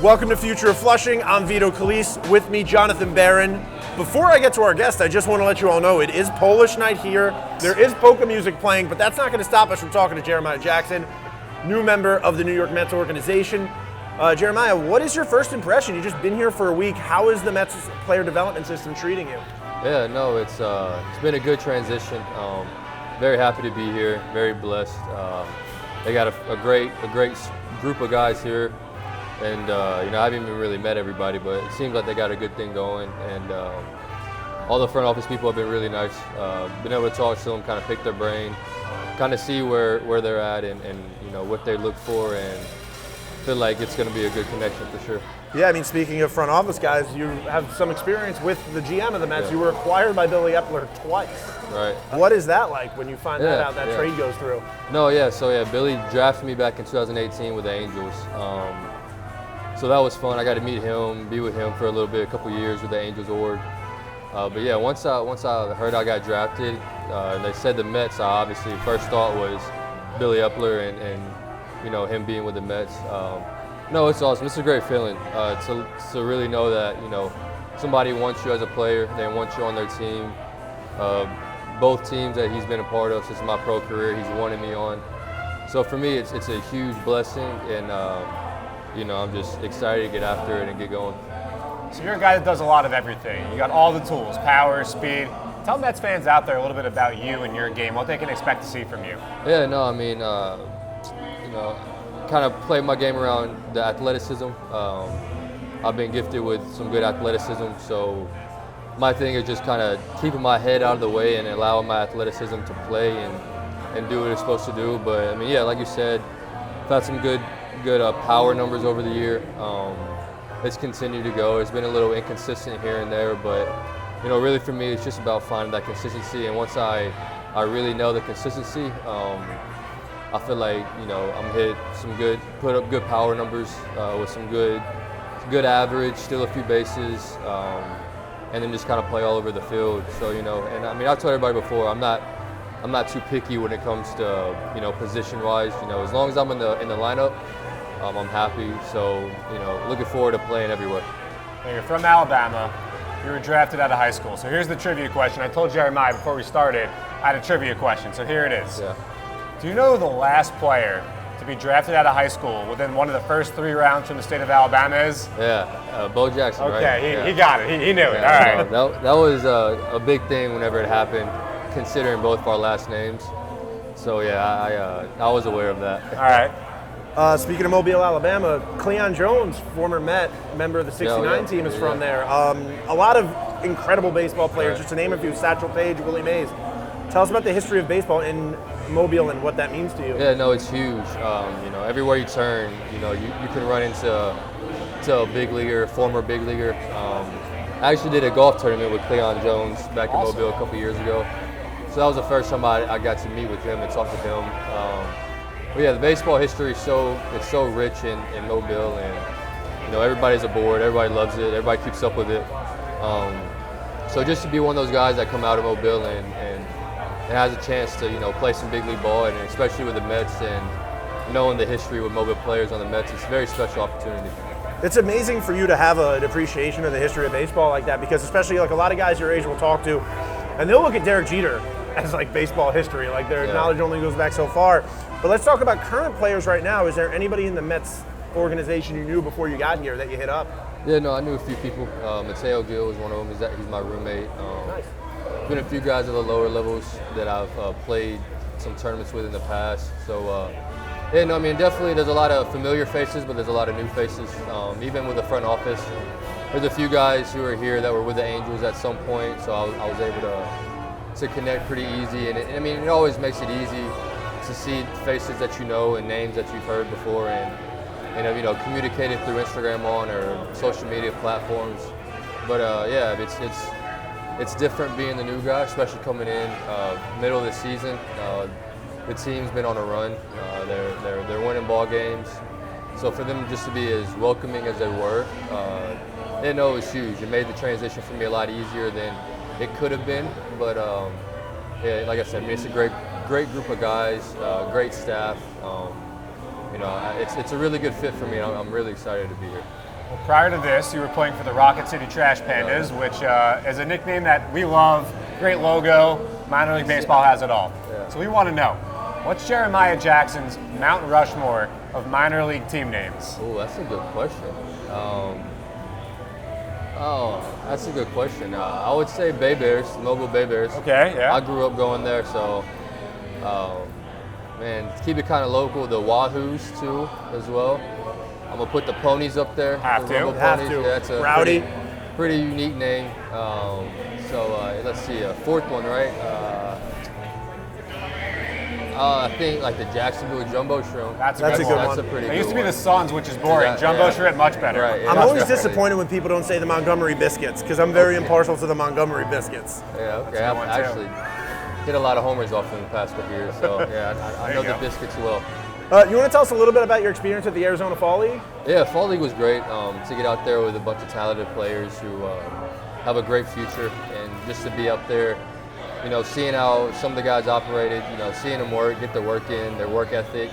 Welcome to Future of Flushing. I'm Vito Calise. With me, Jonathan Barron. Before I get to our guest, I just want to let you all know it is Polish night here. There is polka music playing, but that's not going to stop us from talking to Jeremiah Jackson, new member of the New York Mets organization. Jeremiah, what is your first impression? You've just been here for a week. How is the Mets player development system treating you? Yeah, no, it's been a good transition. Very happy to be here. Very blessed. They got a great group of guys here, and I haven't even really met everybody, but it seems like they got a good thing going. And all the front office people have been really nice. Been able to talk to them, kind of pick their brain, kind of see where they're at, and what they look for, and feel like it's going to be a good connection for sure. Yeah, I mean, speaking of front office guys, you have some experience with the GM of the Mets. Yeah. You were acquired by Billy Eppler twice. Right. What is that like when you find that out, that trade goes through? No, Billy drafted me back in 2018 with the Angels. So that was fun. I got to meet him, be with him for a little bit, a couple years with the Angels org. But yeah, once I heard I got drafted, and they said the Mets, I obviously first thought was Billy Eppler and him being with the Mets. No, it's awesome. It's a great feeling to really know that somebody wants you as a player. They want you on their team. Both teams that he's been a part of since my pro career, he's wanted me on. So for me, it's a huge blessing, and I'm just excited to get after it and get going. So you're a guy that does a lot of everything. You got all the tools, power, speed. Tell Mets fans out there a little bit about you and your game, what they can expect to see from you. Yeah, no, I mean, kind of play my game around the athleticism. I've been gifted with some good athleticism, so my thing is just kind of keeping my head out of the way and allowing my athleticism to play and do what it's supposed to do. But I mean, yeah, like you said, I've had some good power numbers over the year. It's continued to go. It's been a little inconsistent here and there, but really for me, it's just about finding that consistency. And once I really know the consistency, I feel like I'm hit put up good power numbers with some good average, steal a few bases, and then just kind of play all over the field. So and I mean, I've told everybody before, I'm not too picky when it comes to position wise. As long as I'm in the lineup, I'm happy. So looking forward to playing everywhere. Now you're from Alabama. You were drafted out of high school. So here's the trivia question. I told Jeremiah before we started, I had a trivia question. So here it is. Yeah. Do you know who the last player to be drafted out of high school within one of the first 3 rounds from the state of Alabama is? Yeah, Bo Jackson, right? Okay, he got it. He knew it. All right. That was a big thing whenever it happened, considering both of our last names. So yeah, I was aware of that. All right. Speaking of Mobile, Alabama, Cleon Jones, former Met, member of the 69 team, is from there. A lot of incredible baseball players, just to name a few, Satchel Paige, Willie Mays. Tell us about the history of baseball in Mobile and what that means to you. Yeah, no, it's huge. Everywhere you turn, you can run into a big leaguer, former big leaguer. I actually did a golf tournament with Cleon Jones back in Mobile a couple years ago. So that was the first time I got to meet with him and talk with him. But yeah, the baseball history it's so rich in Mobile, and everybody's aboard, everybody loves it, everybody keeps up with it. So just to be one of those guys that come out of Mobile and has a chance to play some big league ball, and especially with the Mets and knowing the history with Mobile players on the Mets, it's a very special opportunity. It's amazing for you to have an appreciation of the history of baseball like that, because especially like a lot of guys your age will talk to, and they'll look at Derek Jeter as like baseball history, like their knowledge only goes back so far. But let's talk about current players right now. Is there anybody in the Mets organization you knew before you got here that you hit up? Yeah, no, I knew a few people. Mateo Gil was one of them. He's my roommate. Nice. Been a few guys at the lower levels that I've played some tournaments with in the past. So, definitely there's a lot of familiar faces, but there's a lot of new faces. Even with the front office, there's a few guys who are here that were with the Angels at some point, so I was able to connect pretty easy. And it always makes it easy to see faces that and names that you've heard before, and communicate it through Instagram or social media platforms. But it's different being the new guy, especially coming in middle of the season. The team's been on a run. They're winning ball games. So for them just to be as welcoming as they were, it was huge. It made the transition for me a lot easier than it could have been. But like I said, it's a great group of guys, great staff. It's a really good fit for me. I'm really excited to be here. Well, prior to this, you were playing for the Rocket City Trash Pandas, which is a nickname that we love. Great logo. Minor League Baseball has it all. Yeah. So we want to know, what's Jeremiah Jackson's Mount Rushmore of minor league team names? Oh, that's a good question. That's a good question. I would say Bay Bears, Mobile Bay Bears. Okay, yeah. I grew up going there, so man, keep it kind of local. The Wahoos too, as well. I'm gonna put the Ponies up there. Have the to. Rumble Have Ponies. to. Yeah, that's a Rowdy. pretty unique name. Let's see, a fourth one, right? I think like the Jacksonville Jumbo Shrimp. That's a That's good a good one. one. That's a pretty It good used to be one. the Suns, which is boring. Yeah, Jumbo yeah. Shrimp, much better. Right, yeah. I'm always Definitely. disappointed when people don't say the Montgomery Biscuits because I'm very impartial to the Montgomery Biscuits. Yeah, okay. a good I've one, too. actually hit a lot of homers off in the past couple years, so yeah, I There know you the go. biscuits well. You want to tell us a little bit about your experience at the Arizona Fall League? Yeah, Fall League was great to get out there with a bunch of talented players who have a great future, and just to be up there, seeing how some of the guys operated, seeing them work, get their work in, their work ethic,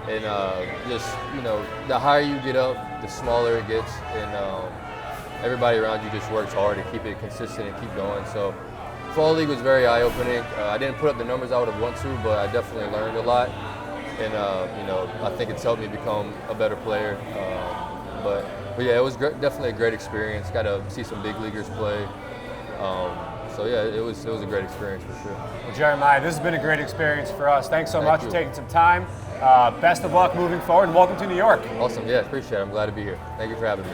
and the higher you get up, the smaller it gets, and everybody around you just works hard to keep it consistent and keep going. So Fall League was very eye-opening. I didn't put up the numbers I would have wanted to, but I definitely learned a lot. And I think it's helped me become a better player. But yeah, it was definitely a great experience. Got to see some big leaguers play. So yeah, it was a great experience for sure. Well, Jeremiah, this has been a great experience for us. Thanks so much you. for taking some time. Best of luck moving forward, and welcome to New York. Awesome, yeah, appreciate it. I'm glad to be here. Thank you for having me.